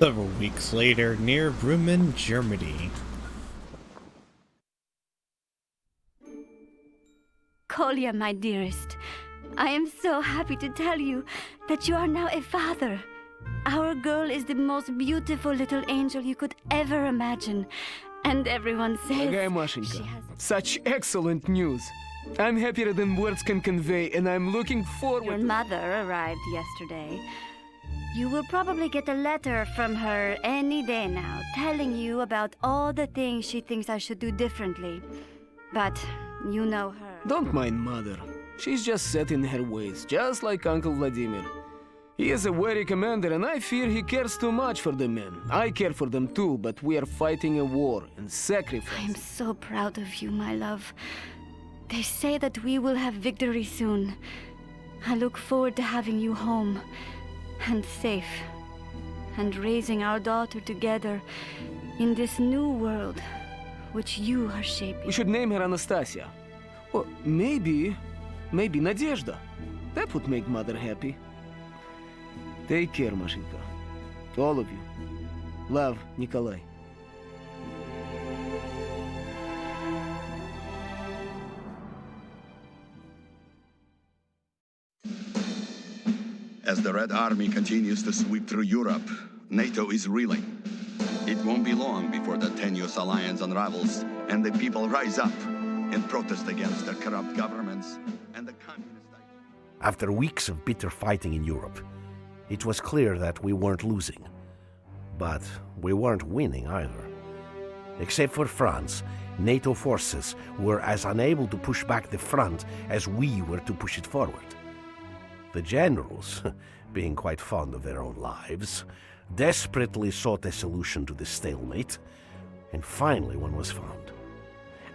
Several weeks later, near Bremen, Germany. Kolya, my dearest, I am so happy to tell you that you are now a father. Our girl is the most beautiful little angel you could ever imagine. And everyone says Mashenka, she has... such excellent news. I'm happier than words can convey, and I'm looking forward... Your mother arrived yesterday. You will probably get a letter from her any day now, telling you about all the things she thinks I should do differently. But you know her. Don't mind Mother. She's just set in her ways, just like Uncle Vladimir. He is a wary commander, and I fear he cares too much for the men. I care for them too, but we are fighting a war and sacrifice. I am so proud of you, my love. They say that we will have victory soon. I look forward to having you home, and safe, and raising our daughter together in this new world which you are shaping. We should name her Anastasia. Or maybe Nadezhda. That would make Mother happy. Take care, Mashenka. All of you. Love, Nikolai. As the Red Army continues to sweep through Europe, NATO is reeling. It won't be long before the tenuous alliance unravels and the people rise up in protest against the corrupt governments and the communist ideas. After weeks of bitter fighting in Europe, it was clear that we weren't losing. But we weren't winning either. Except for France, NATO forces were as unable to push back the front as we were to push it forward. The generals, being quite fond of their own lives, desperately sought a solution to the stalemate, and finally one was found.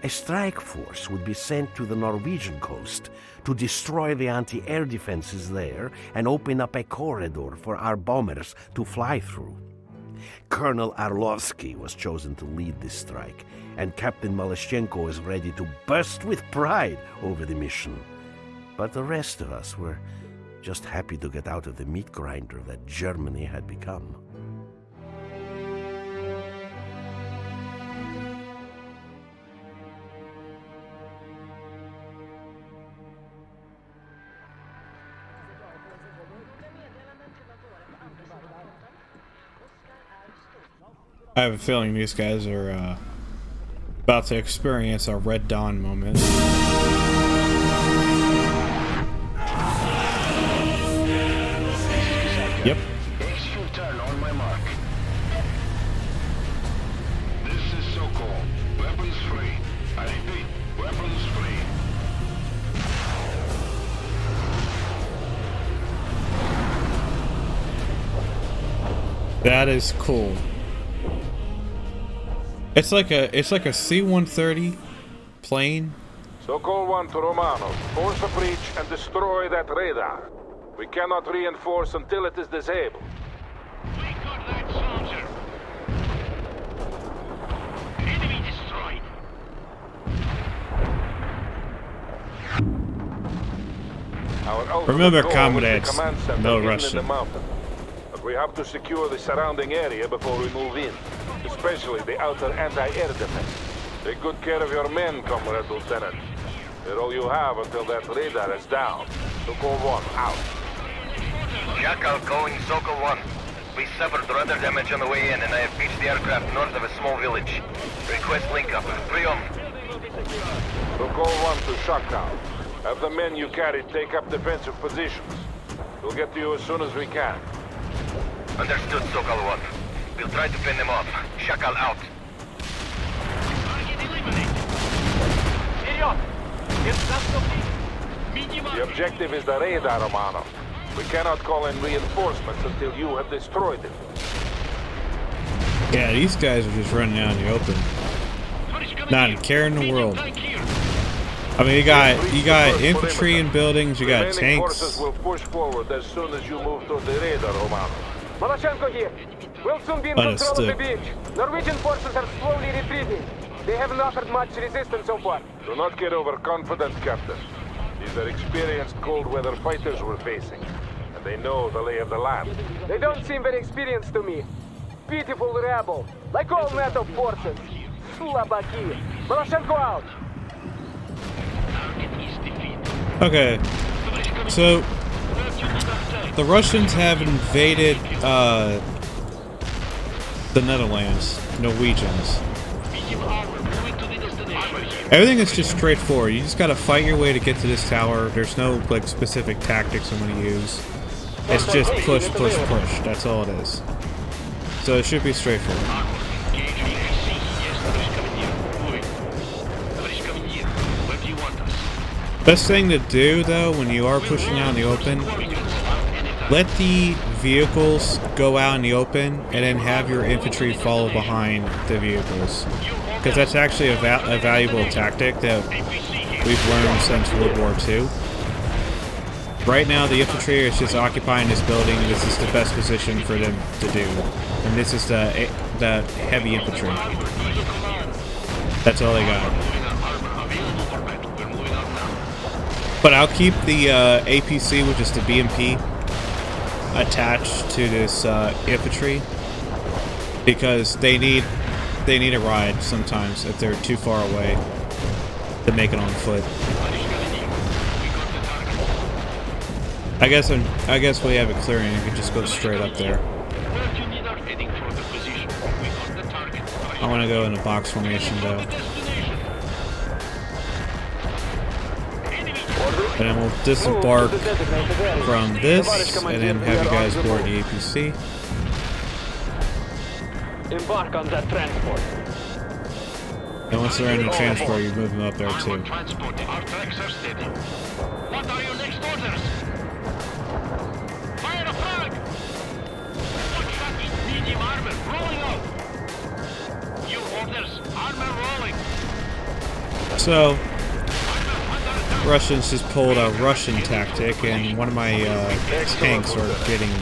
A strike force would be sent to the Norwegian coast to destroy the anti-air defenses there and open up a corridor for our bombers to fly through. Colonel Arlovsky was chosen to lead this strike, and Captain Malashchenko was ready to burst with pride over the mission. But the rest of us were just happy to get out of the meat grinder that Germany had become. I have a feeling these guys are about to experience a Red Dawn moment. Yep. Execute turn on my mark. This is Sokol. Weapons free. I repeat, weapons free. That is cool. It's like a C-130 plane. Sokol 1 to Romanov. Force a breach and destroy that radar. We cannot reinforce until it is disabled. We got that soldier. Enemy destroyed. Remember, comrades, no Russian. But we have to secure the surrounding area before we move in, especially the outer anti-air defense. Take good care of your men, Comrade Lieutenant. They're all you have until that radar is down. Sokol 1, out. Jackal going Sokol 1. We suffered radar damage on the way in, and I have beached the aircraft north of a small village. Request link-up. Priom. Sokol 1 to Shakal. Have the men you carried take up defensive positions. We'll get to you as soon as we can. Understood, Sokol 1. We'll try to fend them off. Shakal out. Target eliminated. Вперед! The objective is the radar, Romanov. We cannot call in reinforcements until you have destroyed it. Yeah, these guys are just running out in the open. Not a care in the world. I mean, you got infantry in buildings, you got tanks. Forces will push forward as soon as you move to the radar, Romanov. Malashchenko here. We'll soon be in control of the beach. Norwegian forces are slowly retreating. They haven't offered much resistance so far. Do not get overconfident, Captain. These are experienced cold weather fighters we're facing, and they know the lay of the land. They don't seem very experienced to me. pitiful rebel, like all NATO forces. Slabaki. Maloshenko out. Okay, so the Russians have invaded the Netherlands, Norwegians. Everything is just straightforward. You just gotta fight your way to get to this tower. There's no like specific tactics I'm gonna use. It's just push, push, push. That's all it is. So it should be straightforward. Best thing to do though when you are pushing out in the open, let the vehicles go out in the open and then have your infantry follow behind the vehicles. Because that's actually a valuable tactic that we've learned since World War II. Right now the infantry is just occupying this building. This is the best position for them to do. And this is the heavy infantry. That's all they got. But I'll keep the APC, which is the BMP, attached to this infantry because they need a ride sometimes if they're too far away to make it on foot. I guess we have it clearing. You can just go straight up there. I want to go in a box formation though. And then we'll disembark from this, and then have you guys board the APC. Embark on that transport. And once they're in the transport, you move them up there too. What are your next orders? Fire a frag! One shot with medium armor rolling out. Your orders, armor rolling. So Russians just pulled a Russian tactic, and one of my tanks are getting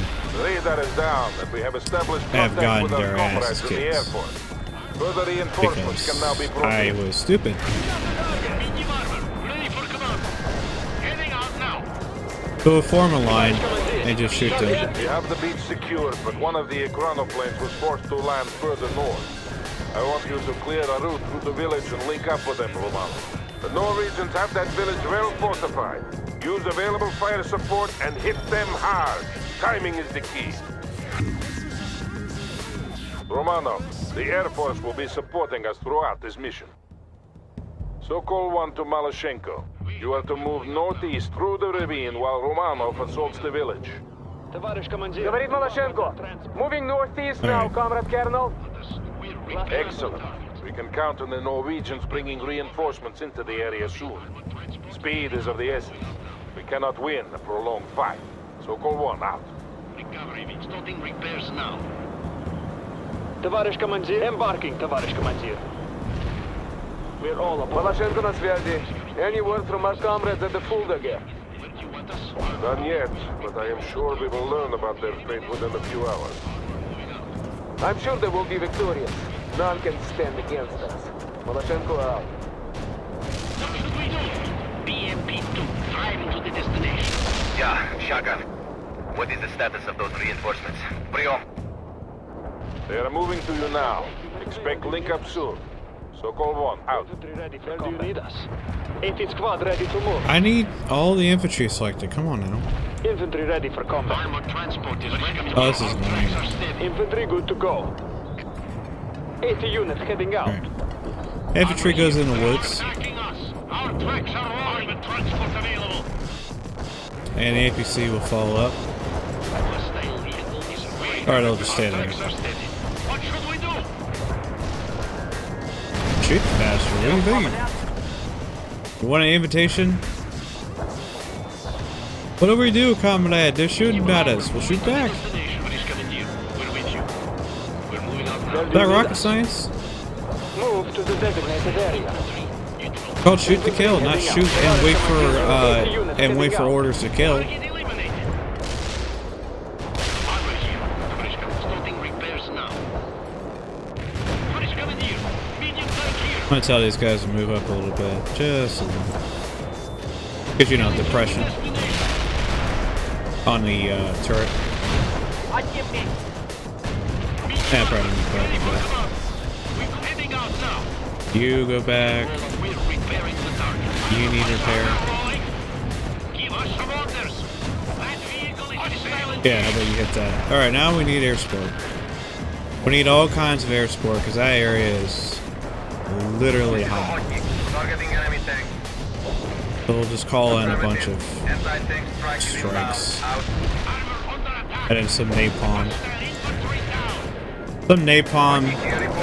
have gotten their asses kicked because I was stupid. So we'll form a line and just shoot them. We have the beach secured, but one of the chronoplanes was forced to land further north. I want you to clear a route through the village and link up with them, Romano. The Norwegians have that village well fortified. Use available fire support and hit them hard. Timing is the key. Romano, the Air Force will be supporting us throughout this mission. Sokol 1 to Maloshenko. You are to move northeast through the ravine while Romanov assaults the village. Говорит Maloshenko. Moving northeast now, Comrade Colonel. Excellent. We can count on the Norwegians bringing reinforcements into the area soon. Speed is of the essence. We cannot win a prolonged fight. Sokol 1 out. Recovery, starting repairs now. Товарищ командир. Embarking, товарищ командир. We're all aboard. Maloshenko на связи. Any word from our comrades at the Fulda? None yet, but I am sure we will learn about their fate within a few hours. I'm sure they will be victorious. None can stand against us. Maloshenko out. What should we do? BMP-2, driving to the destination. Yeah, Shaka. What is the status of those reinforcements? Priom. They are moving to you now. Expect link up soon. Sokol 1 out. Where do you need us? 18th squad ready to move. I need all the infantry selected. Come on now. Infantry ready for combat. Armored transport is ready. Oh, this is annoying. Infantry good to go. 80 units heading out. Right. Infantry goes in the woods, Attacking us. Our tracks are armored transport available. and the APC will follow up. Hostile vehicle is ready. Or they'll just stay there. Tracks are steady. What should we do? Shoot the bastard. What do you think? You want an invitation? Whatever we do, comrade, they're shooting at us. We'll shoot back. Destination, British Commandeer. We're with you. We're moving out now. Is that rocket science? Move to the designated area. It's called shoot to kill, not shoot and wait for orders to kill. Target eliminated. Armor here. British Commandeer starting repairs now. British Commandeer, medium tank here. I'm gonna tell these guys to move up a little bit, just a little. Because you know, depression on the turret. Medium Yeah, probably not We're heading out now. You go back. We're repairing the target. You need repair. Give us some orders. That vehicle is silent. Yeah, how about you hit that? Alright, now we need air support. We need all kinds of air support because that area is literally hot. Targeting enemy tank. So we'll just call in a bunch of Anti-tank strike is inbound. strikes. Out. And then some napalm. Some napalm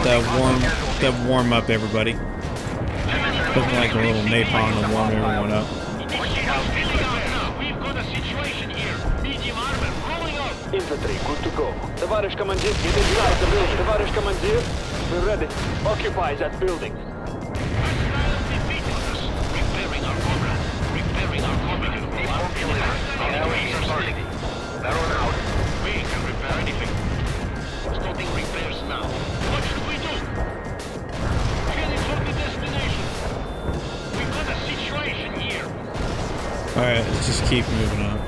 that warm up everybody. Looking like a little napalm to warm everyone up. We've got a situation here. Medium armor rolling out. Infantry, good to go. Товарищ командир, get inside the building. Товарищ командир, we're ready. Occupy that building. Repairing our comrade. Repairing our comrade. Baron out. We can repair anything. Starting repairs now. What should we do? Heading for the destination. We've got a situation here. Alright, let's just keep moving on.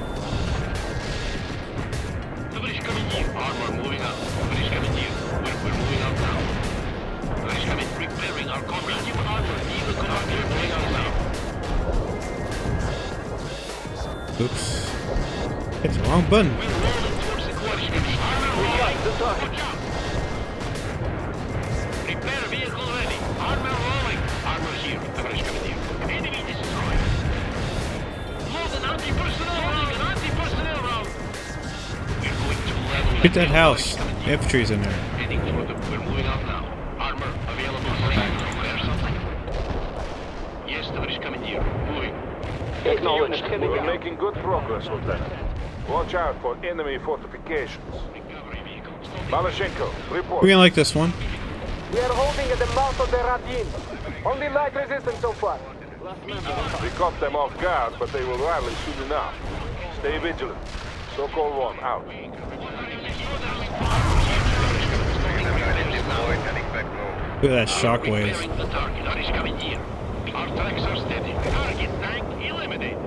Tоварищ командир. Armor moving out. Tоварищ командир. We're moving out now. Tоварищ командир. Repairing our comrade. Medium armor. Eagle commander moving out now. Oops. Hit the wrong button. We're rolling towards the quarry. Armor rolling. Watch out. Repair vehicle ready. Armor rolling. Armor here. Tоварищ командир. Enemy destroyed. Load an anti-personnel round. An anti-personnel round. We're going to level. Hit that house. Infantry's in there. Heading for the. We're moving out now. Armor available. Repair something. Yes, товарищ командир. Moving. Acknowledged. We're making good progress, Lieutenant. Watch out for enemy fortifications. Recovery vehicle. Malashenko, report. We're gonna like this one. We are holding at the mouth of the ravine. Only light resistance so far. We caught them off guard, but they will rally soon enough. Stay vigilant. Sokol 1 out. Look at that shockwave. Repairing the target. Tоварищ командир. Our tracks are steady. Target tank eliminated.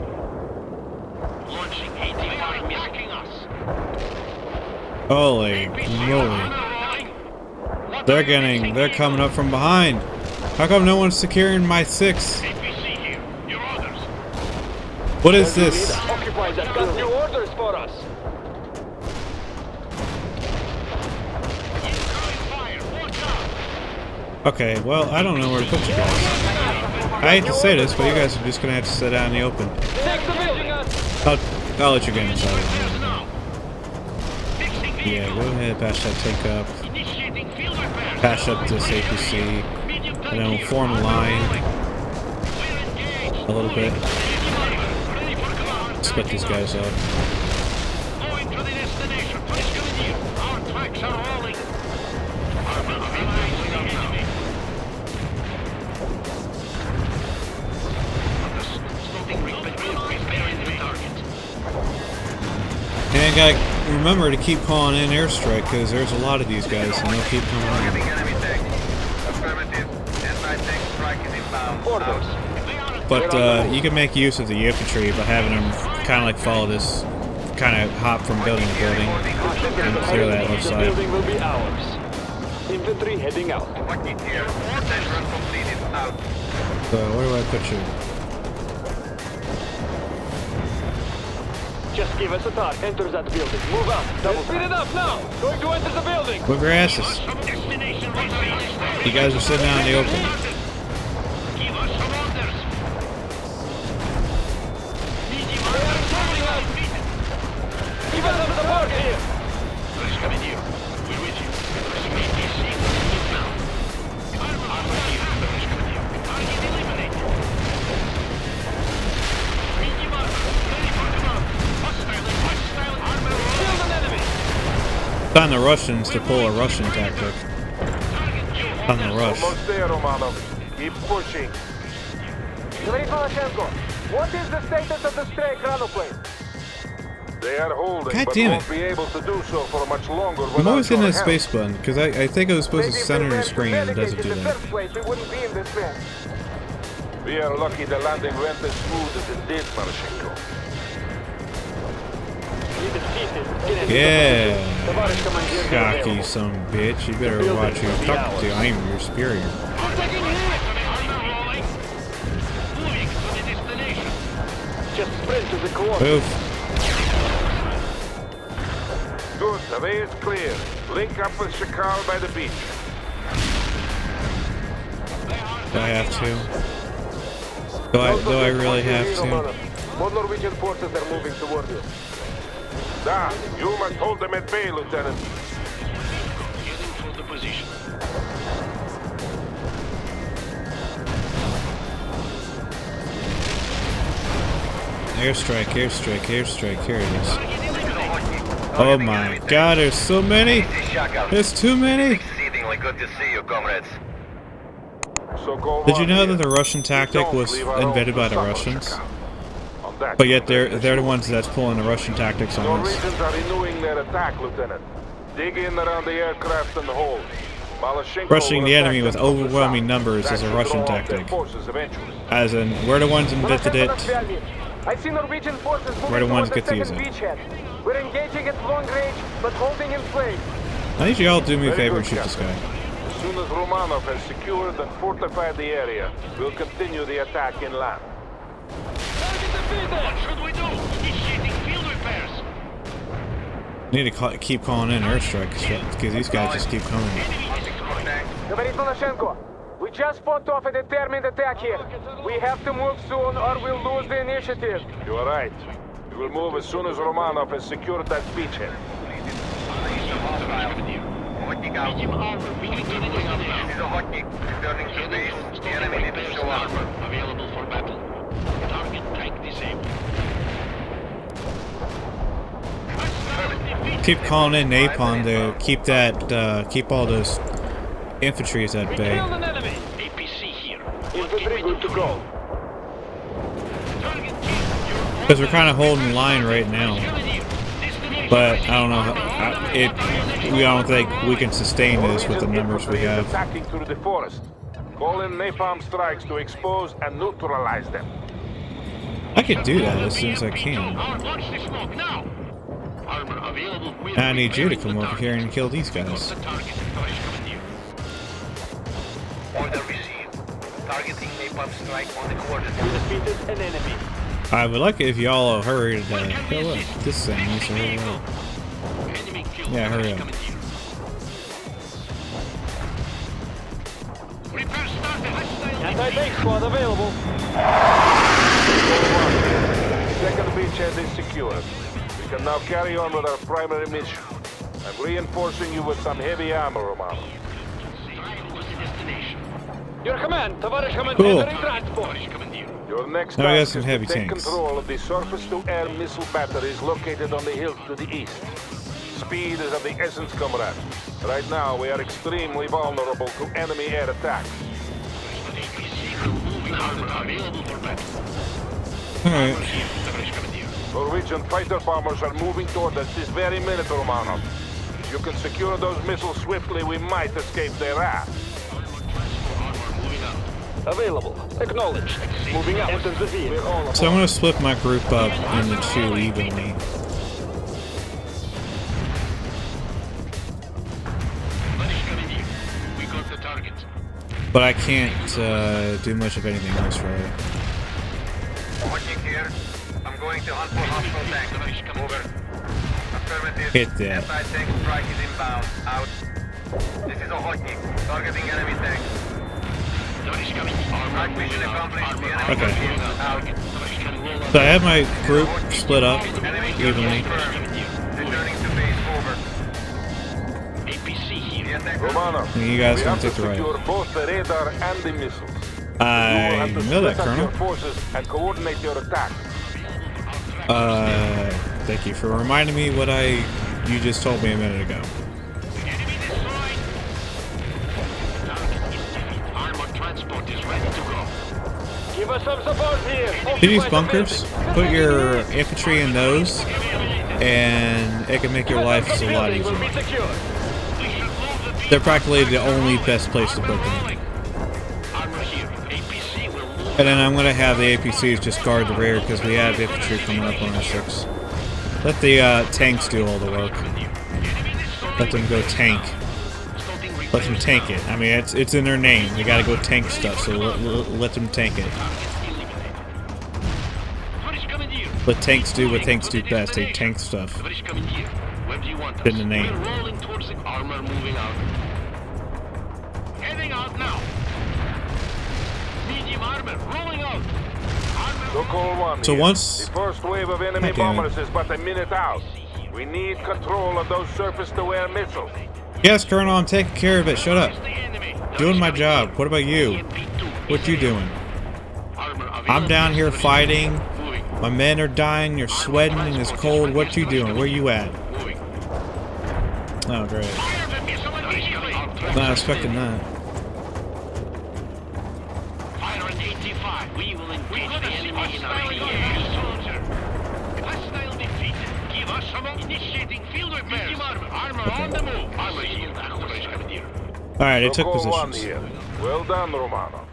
Launching 85 attacking us. Holy moly. They're coming up from behind. How come no one's securing my 6? APC here. Your orders. What is this? Occupy that building. Got new orders for us. Incoming fire. Watch out. Okay, well, I don't know where to put you guys. I hate to say this, but you guys are just gonna have to sit out in the open. Take the building. I'll let you get inside. Repairs now. Fixing Yeah, vehicle. go ahead, patch that tank up. Initiating field repairs. Patch up this APC. Medium tank And then we'll here. form a line We're engaged. a little bit. Ready for command. Split these guys up. Going to the destination. Tоварищ командир. Our tracks are rolling. Armor available now. Starting repairing the target. And gotta remember to keep calling in airstrike because there's a lot of these guys and they'll keep coming Targeting in. enemy tank. Affirmative. Anti-tank strike is inbound. Orders. But you can make use of the infantry by having them kind of like follow this, kind of hop from building to building and clear that left The side. building will be ours. Infantry heading out. Lucky here. Test run completed. Out. So where do I put you? Just give us a target. Enter that building. Move out. Speed it up now. Going to enter the building. Move your asses. Destination reached. You guys are sitting out in the open. Give us some orders. Medium armor defeated. Give us some support here. Tоварищ командир, we're with you. APC now. Armor here, товарищ командир. Target eliminated. Medium armor, ready for command. Hostile armor. Kill an enemy. It's on the Russians to pull a Russian tactic. On the rush. Almost there, Romanov. Keep pushing. Tоварищ Malashenko, what is the status of the stray chronoplane? They are holding, God but damn won't it. be able to do so for much longer. I'm without always hitting your that help. space button because I think I was supposed to center the screen and it doesn't do that. Place, we wouldn't be in this mess. We are lucky the landing went as smooth as it did, Marashenko. Yeah. Cocky son of a bitch. You better watch who you're talking to. I am your superior. Just sprint to the court. Move. Good, the way is clear. Link up with Shakal by the beach. Do I have to? Do I really have to? More Norwegian forces are moving toward you. Da, you must hold them at bay, Lieutenant. Heading for the position. Airstrike, airstrike, airstrike. Here it is. Oh my god, there's so many! There's too many! Exceedingly good to see you, comrades. So go Did you on know here. that the Russian tactic Don't was leave our invented own by the to suffer, Russians? Shakal. On that, But yet they're the ones that's pulling the Russian tactics on us. Norwegians are renewing their attack, Lieutenant. Dig in around the aircraft and the hold. Malashenko Rushing will the attack enemy with them from the overwhelming south. numbers That is a should Russian draw off their tactic. forces eventually. As in, we're the ones invented it. I see Norwegian forces We're the moving ones towards get the to second use it. beachhead. We're engaging at long range, but holding in place. I need you all to do me a Very favor good, and shoot this Captain. guy. As soon as Romanov has secured and fortified the area, we'll continue the attack inland. What should we do? Initiating field repairs. Need to keep calling in airstrikes because these guys just keep coming. Говорит Лукашенko, we just fought off a determined attack here. We have to move soon or we'll lose the initiative. You are right. We will move as soon as Romanov has secured that beachhead. Hotnik out. Medium armor. We can get it This now. is a Hotnik. Returning to base. The enemy didn't show up. Armor available for battle. Target tank disabled. Keep calling in napalm to keep all those infantries at bay. Killed an enemy. APC here. Infantry good to go. Target team. Because we're kind of holding the line right now. But I don't know. I don't think we can sustain this with the numbers we Infantry is have. attacking through the forest. Call in napalm strikes to expose and neutralize them. I can do that as soon as I can. Launch the smoke now. Armor available. I need you to come over here and kill these guys. The target. Tоварищ командир. Order received. Targeting napalm strike on the coordinates. Defeated an enemy. I would like it if y'all hurried to fill up. This thing needs to hurry up. Enemy killed. Yeah, hurry up. Командир. Repair started. Hostile. Anti-tank squad available. Second beachhead is secured. We can now carry on with our primary mission. I'm reinforcing you with some heavy armor, Romanov. Your command, товарищ Cool. командир, in transport. Your next Now we got task some is heavy to take tanks. control of the surface-to-air missile batteries located on the hills to the east. Speed is of the essence, comrade. Right now, we are extremely vulnerable to enemy air attacks. Alright. Norwegian fighter bombers are moving toward us this very minute, Romanov. If you can secure those missiles swiftly, we might escape their wrath. Available. Acknowledged. Moving out. Enter the vehicle. So I'm going to split my group up into two evenly. We got the target. But I can't do much of anything else, right? Hotnik here. I'm going to hunt for hostile tanks. Over. Affirmative. Hit that. Anti-tank strike is inbound. Out. This is a Hotnik. Targeting enemy tanks. Strike mission accomplished. The enemy Okay. is out. So I have my group split up Enemy evenly. confirmed. Returning to base. Over. APC here. The attack. Romanov, And you guys we can have to take the right. secure both the radar and the missiles. I You will have to know that, split up Colonel. your forces and coordinate your attack. Thank you for reminding me what you just told me a minute ago. Enemy destroyed. Target is defeated. Armored transport is ready to go. Give us some support here. See these Occupy the bunkers? building. Put your infantry in those, and it can make your life a lot Building will easier. be secured. We should move the They're practically the only best place to put them. armor here. APC will move. And then I'm going to have the APCs just guard the rear because we have infantry coming up on our 6. Let the tanks do all the work. Let them go tank. Let them tank it. I mean, it's in their name. They gotta go tank stuff, so let them tank it. Let tanks do what tanks do best. They tank stuff. In the name. Armor moving out. Heading out now. Medium armor rolling out. So once the first wave of enemy bombers is but a minute out. We need control of those surface-to-air missiles. Yes, Colonel, I'm taking care of it. Shut up. Doing my job. What about you? What you doing? I'm down here fighting. My men are dying. You're sweating and it's cold. What you doing? Where you at? Oh, great. Not expecting that. Fire on 85. We will engage the enemy in our soldier. Hostile defeated. Give us some initiating field repairs. Armor on the move. Armor shield. Alright, it took One positions. here. Well done, Romanov.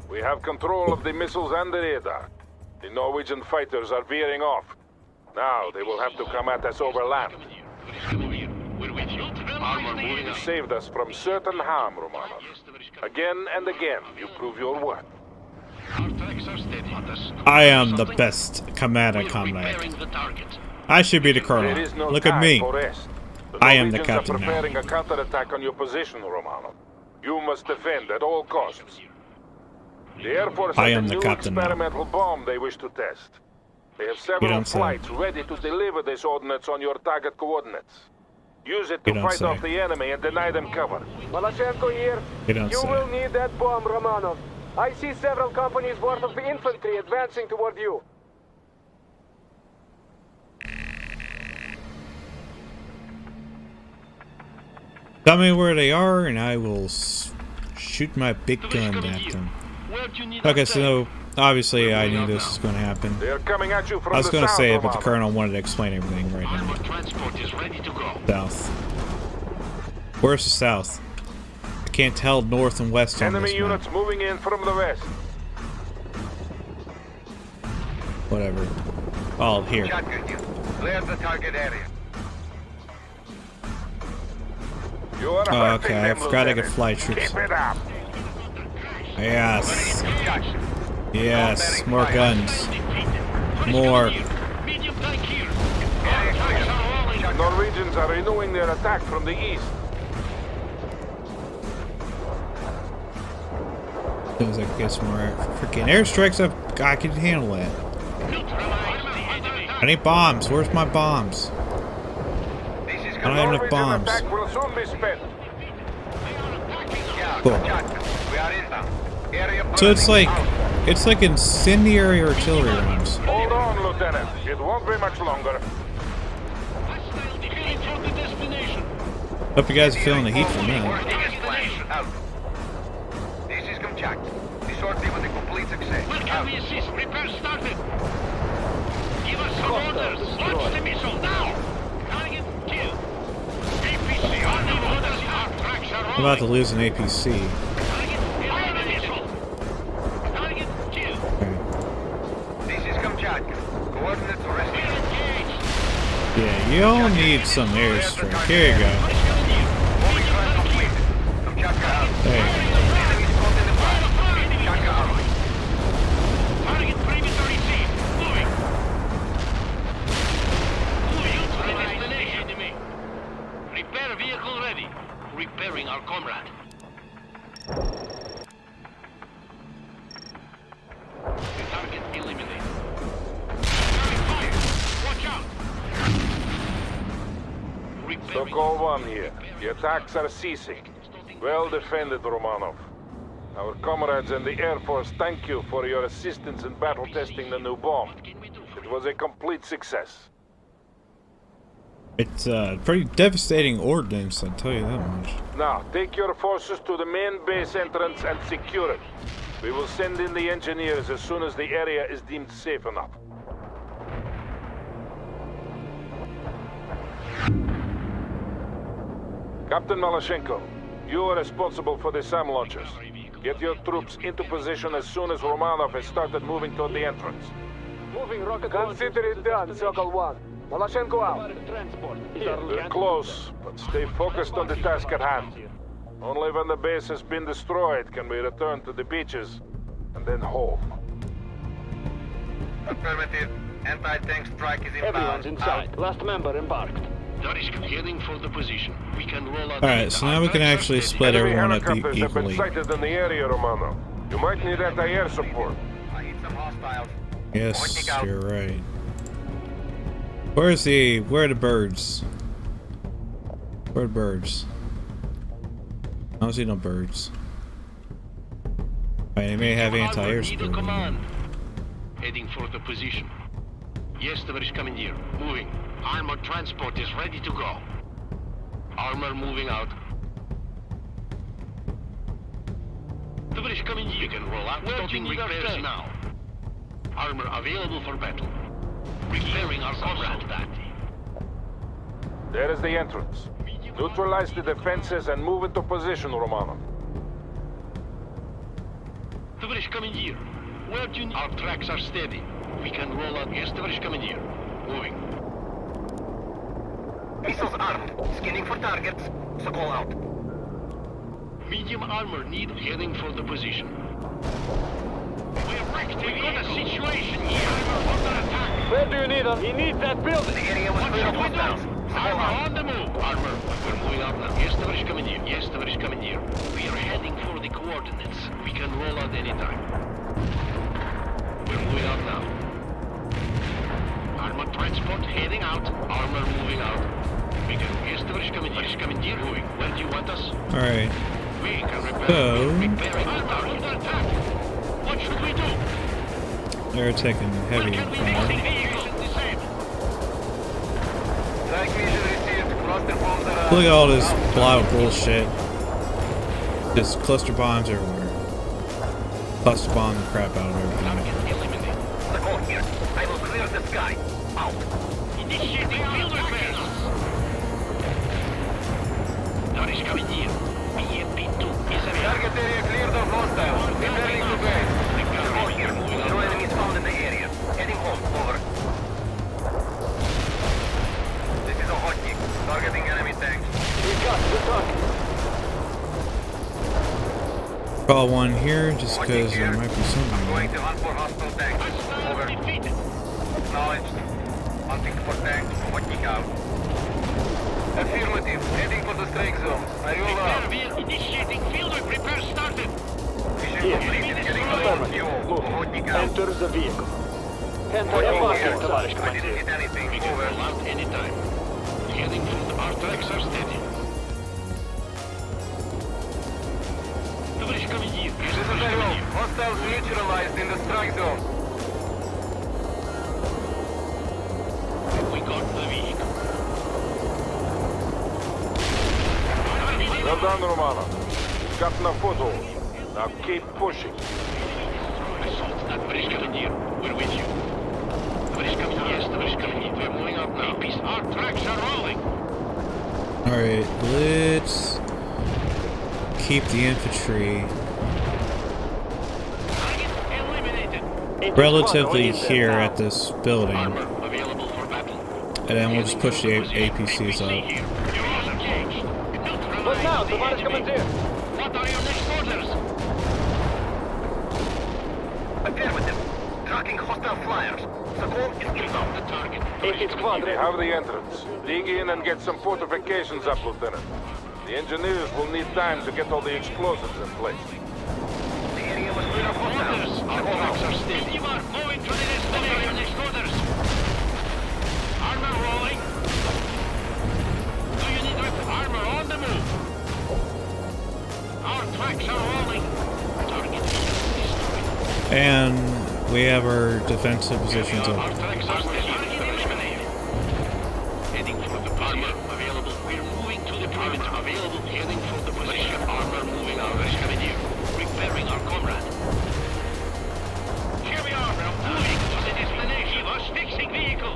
We have control of the missiles and the radar. The Norwegian fighters are veering off. Now they will have to come at us over land. We're with you. Armor moving You out. saved us from certain harm, Romanov. Again and again, you prove your worth. Our tracks are steady. I am the best commander comrade. Repairing the target. I should be the There colonel. is no Look time at me. for rest. The I am the Norwegians captain are now. preparing a counterattack on your position, Romanov. You must defend at all costs. The Air Force I has am a the new captain now. experimental bomb they wish to test. They have several don't say. flights ready to deliver this ordnance on your target coordinates. Use it to You don't fight say. off the enemy and deny them cover. Malachenko here. You don't You say. will need that bomb, Romanov. I see several companies worth of infantry advancing toward you. Tell me where they are, and I will shoot my big gun at them. Where do you need Okay, our so obviously I knew this was going to happen. They are coming at you from I was the going to south, say it, but the Romanov. colonel wanted to explain everything right now. Armor transport is ready to go. South. Where's the south? I can't tell north and west on Enemy this map. units moving in from the west. Whatever. Oh, here. Shotgun you. Clear the target area. You are Oh, hurting okay, I them, forgot I could Lieutenant. fly troops. Keep it up. Yes. Gotcha. Yes. More guns. More. Medium tank here. Area clear. Norwegians are renewing their attack from the east. As soon as I can get some more freaking airstrikes up, I can handle that. I need bombs. Where's my bombs? This is I don't have enough Norwegian bombs. attack will soon be spent. Cool. We are inbound. Area So it's burning. like, Out. it's like incendiary artillery rounds. Hold on, Lieutenant. It won't be much longer. Hostile defeated for the destination. Hope you guys are feeling the heat from that. Boarding is planned. Out. This is Kamchak. The sortie with a complete success. Where can Out. we assist? Repair started. Give us some orders. Launch the missile now. Target kill. APC on the orders. Our tracks are I'm about to lose an APC. Target fire the missile. Target kill. Okay. This is Kamchatka. Coordinates We're resting. engaged. Yeah, you all need some airstrike. Here you go. Moving run complete. Kamchatka out. Hey. Enemy spot in the fire. Kamchatka out. Target perimeter received. Moving. Moving to the destination. Enemy. Repair vehicle ready. Repairing our comrade. Target eliminated. Carry fire. Watch out. Repairing. Sokol 1 here. The attacks are ceasing. Well defended, Romanov. Our comrades in the Air Force thank you for your assistance in battle testing the new bomb. It was a complete success. It's a pretty devastating ordnance, I'll tell you that much. Now, take your forces to the main base entrance and secure it. We will send in the engineers as soon as the area is deemed safe enough. Captain Malachenko, you are responsible for the SAM launchers. Get your troops into position as soon as Romanov has started moving toward the entrance. Consider it done, Sokol 1. Malashenko out. They're close, but stay focused on the task at hand. Only when the base has been destroyed can we return to the beaches, and then home. Affirmative. Anti-tank strike is inbound. Everyone's inside. Last member embarked. Darish heading for the position. We can roll out. Alright, so now we can actually split Enemy everyone up helicopters have been equally. sighted in the area, Romano. You might need anti-air support. I hit some hostiles. Yes, you're right. Where are the birds? Where are the birds? I don't see no birds. Alright, they may have anti-air support. Command. Heading for the position. Yes, Tavarish Commandeer. Moving. Armored transport is ready to go. Armor moving out. Tavarish Commandeer, you can roll out. Starting repairs now. Armor available for battle. Repairing our comrade. There is the entrance. Neutralize the defenses and move into position, Romano. Tavarish Commandeer, where do you need? Our tracks are steady. We can roll out. Yes, Tavarish Commandeer. Moving. Missiles armed. Scanning for targets. Sokol out. Medium armor need heading for the position. We're wrecked. We got a situation here. Armor under attack. Where do you need us? He needs that building. The area was clear of hostiles. Armor on the move. Armor. We're moving out now. Yes, Tavarish Commandeer. Yes, Tavarish Commandeer. We are heading for the coordinates. We can roll out anytime. We're moving out now. Armor transport heading out. Armor moving out. We can. Yes, Tavarish Commandeer. Tavarish Commandeer moving. Where do you want us? Alright. We can repair. So Repairing armor under attack. What should we do? they're taking heavy Can we fire. fixing vehicles disabled? Strike mission received. Cluster bombs are Look at all this blowout bullshit. Just cluster bombs everywhere. Cluster bomb the crap out of everything. Target eliminated. Sokol here. I will clear the sky. Out. Initiating field repairs. Darish Commandeer. BMP-2 is available. Target area cleared of hostiles. Returning to base. Sokol here. No enemies found in the area. Heading home. Over. This is a hotkey. Targeting enemy tanks. We got the target. Call one here just because there might be Going something. to hunt for hostile tanks. Over. Defeated. Acknowledged. Hunting for tanks. Hotkey out. Affirmative. Heading for the strike zone. I roll Repair out. vehicle. Initiating field repair started. Mission Here. completed. Getting Affirmative. fuel. Move. Hotkey out. Enter the vehicle. Enter Hotkey embarking, here. Tavarish I didn't Commandeer. hit anything. We can Over. roll out anytime. Heading for the our tracks are steady. Tavarish Commandeer. Yes, This is Tavarish Arrow. Commandeer. Hostiles neutralized in the strike zone. We got the vehicle. Well done, Romano. You've gotten a foothold. Now keep pushing. Assault. Tavarish Commandeer. We're with you. Tavarish Commandeer. Yes, Tavarish Commandeer. We're moving out now. Our tracks are rolling. Alright, let's keep the infantry Target eliminated. relatively here at this building. Armor available for battle. And then we'll just push the APCs up. You're engaged. What now, Neutralize the Tavarish enemy. Commandeer? What are your next orders? Affirmative. Tracking hostile flyers. Sokol is inbound. The target. It's We quadrant. have the entrance. Dig in and get some fortifications up, Lieutenant. The engineers will need time to get all the explosives in place. The area was clear of hostiles. Orders. Our tracks are steady. You are moving to the next order. What are your next orders? Armor rolling. Do you need armor on the move? Our tracks are rolling. Target destroyed. And we have our defensive positions Our up. tracks are steady. Heading for the armor available. We're moving to the perimeter. Available. Heading for the position. Armor moving out. Commandeer. Repairing our comrade. Here we are. Moving to the destination. Us fixing vehicle.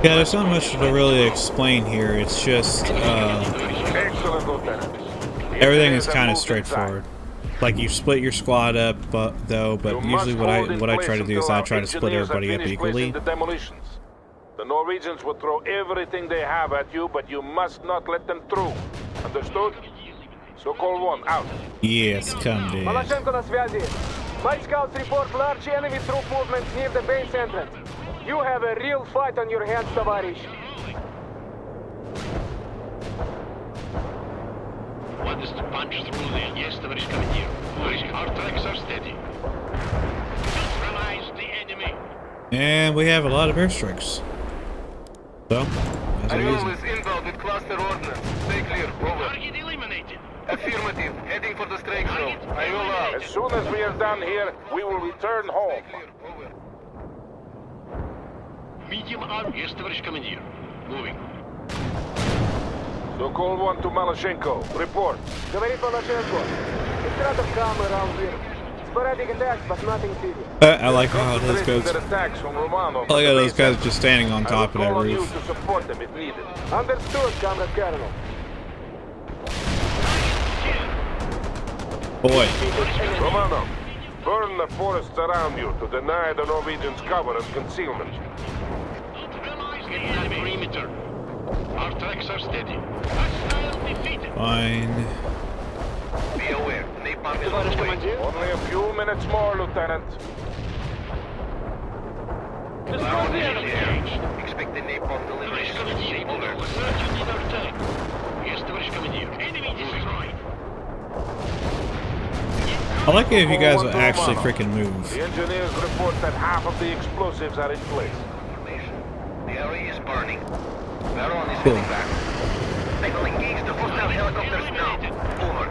Yeah, there's not much to really explain here. It's just Excellent, Lieutenant. The everything engineers is have kind of moved inside. straightforward. Like you split your squad up, but usually what I try to do is I try to split everybody up equally. The Norwegians will throw everything they have at you, but you must not let them through. Understood? Sokol 1, out. Yes, come dude. Малашенко на связи. My scouts report large enemy troop movements near the base entrance. You have a real fight on your hands, товарищ. Want us to punch through there? Yes, товарищ командир. Our tracks are steady. Neutralize the enemy. And we have a lot of airstrikes. So, as Ariel is inbound with cluster ordnance. Stay clear. Over. Target eliminated. Affirmative. Heading for the strike zone. I will out. As soon as we are done here, we will return home. Over. Medium arm. Yes, товарищ командир. Moving. Sokol 1 to Malashenko. Report. Говорит Малашенко. Extract come around here. Sporadic attacks, but nothing serious. I like how those guys. Their attacks from Romano. I like how those guys are just standing on top of that I will call on you roof. to support them if needed. Understood, Comrade Colonel. Boy. Romano, burn the forests around you to deny the Norwegians cover and concealment. Neutralize the enemy. Perimeter. Our tracks are steady. Hostile defeated. Fine. Be aware. Napalm is on Товарищ the way. командир. Only a few minutes more, Lieutenant. Baron is engaged. Expect the napalm delivery. Товарищ командир. Over. Search in our tank. Yes, товарищ командир. Enemy destroyed. I like it if you guys would actually freaking move. The engineers report that half of the explosives are in place. Information. The area is burning. Baron is Cool. heading back. I will engage the hostile helicopters now. Over.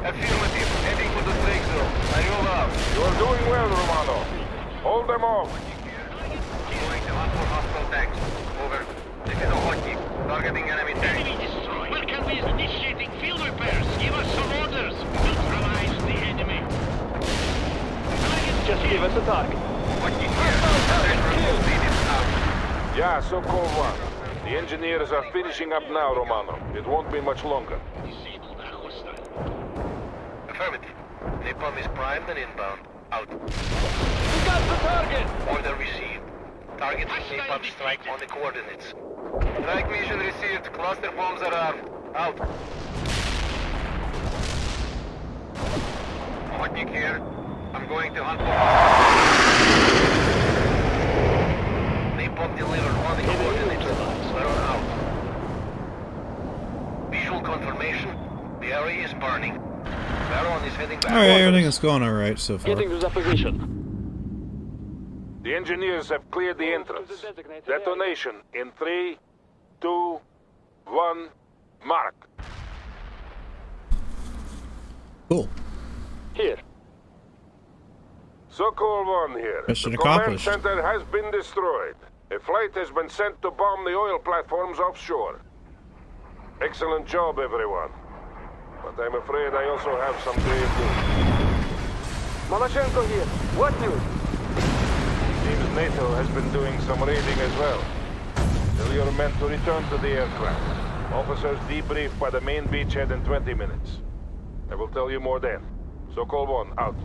Affirmative. Heading for the strike zone. I will out. You are doing well, Romano. Hold them off. Going to hunt for hostile tanks. Over. This is a hotkey. Targeting enemy tanks. Enemy destroyed. Welcome is initiating field repairs. Give us some orders. Neutralize the enemy. Just give us a target. Hotkey here. Central lead is out. Yeah, Sokol 1. The engineers are finishing up now, Romano. It won't be much longer. Disable the hostile. Affirmative. Napalm is primed and inbound. Out. We got the target! Order received. Target napalm strike on the coordinates. Strike mission received. Cluster bombs are armed. Out. Hotkey here. I'm going to hunt for napalm delivered on the coordinates. Baron out. Visual confirmation. The area is burning. Baron is heading back. Alright, everything is going alright so far. Getting to the position. The engineers have cleared the entrance. Detonation in 3, 2, 1, mark. Cool. Here. Sokol 1 here. Mission The accomplished. command center has been destroyed. A flight has been sent to bomb the oil platforms offshore. Excellent job, everyone. But I'm afraid I also have some grave news. Малашенко here. What news? Seems NATO has been doing some raiding as well. Tell your men to return to the aircraft. Officers debrief by the main beachhead in 20 minutes. I will tell you more then. Sokol 1, out.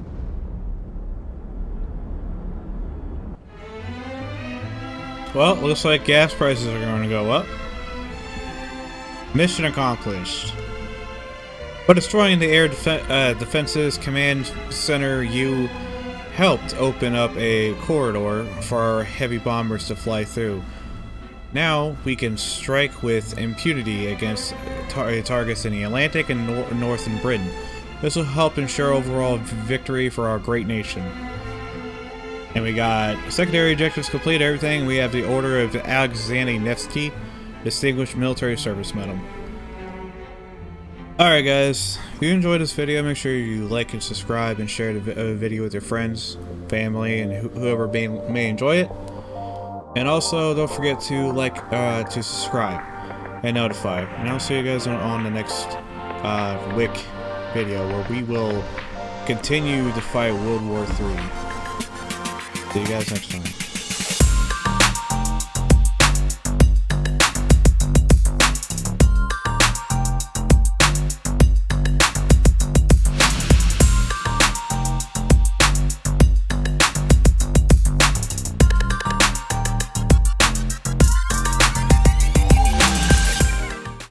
Well, looks like gas prices are going to go up. Mission accomplished. By destroying the air defenses command center, you helped open up a corridor for our heavy bombers to fly through. Now we can strike with impunity against targets in the Atlantic and northern Britain. This will help ensure overall victory for our great nation. And we got secondary objectives complete, everything. We have the Order of Alexander Nevsky, Distinguished Military Service Medal. Alright guys, if you enjoyed this video, make sure you like and subscribe and share the video with your friends, family, and whoever may enjoy it. And also, don't forget to subscribe and notify. And I'll see you guys on the next WIC video, where we will continue to fight World War III. See you guys next time.